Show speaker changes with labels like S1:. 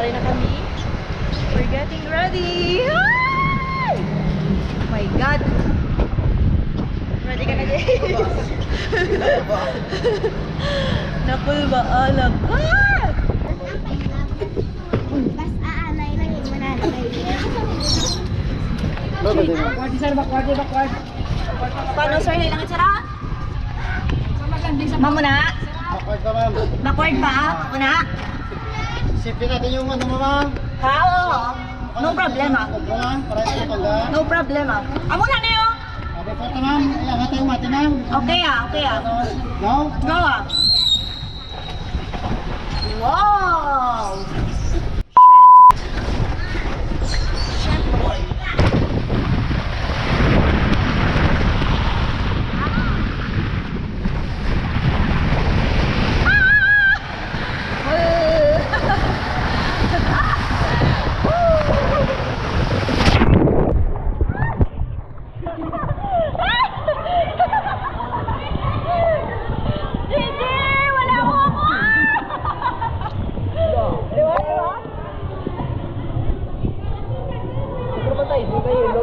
S1: Sali na kami. We're getting ready. Ay! Oh my God. Ready ka na, James? Napulbaalag ka!
S2: Bas aanay lang yung mananay.
S1: Paano, sir? Ilang itsara? Ma'am muna?
S3: Backward pa, ma'am.
S1: Backward pa? Muna?
S3: Sipin natin yung ano, ma'am.
S1: Ha? Oo. No problema.
S3: Opo, ma'am. Para sa pagka.
S1: No problema. Muna na yun.
S3: Abi po, ma'am. Iangat tayo mati, ma'am.
S1: Okay ah, okay ah.
S3: Go.
S1: Go ah. Wow!
S3: Di kayo, lo.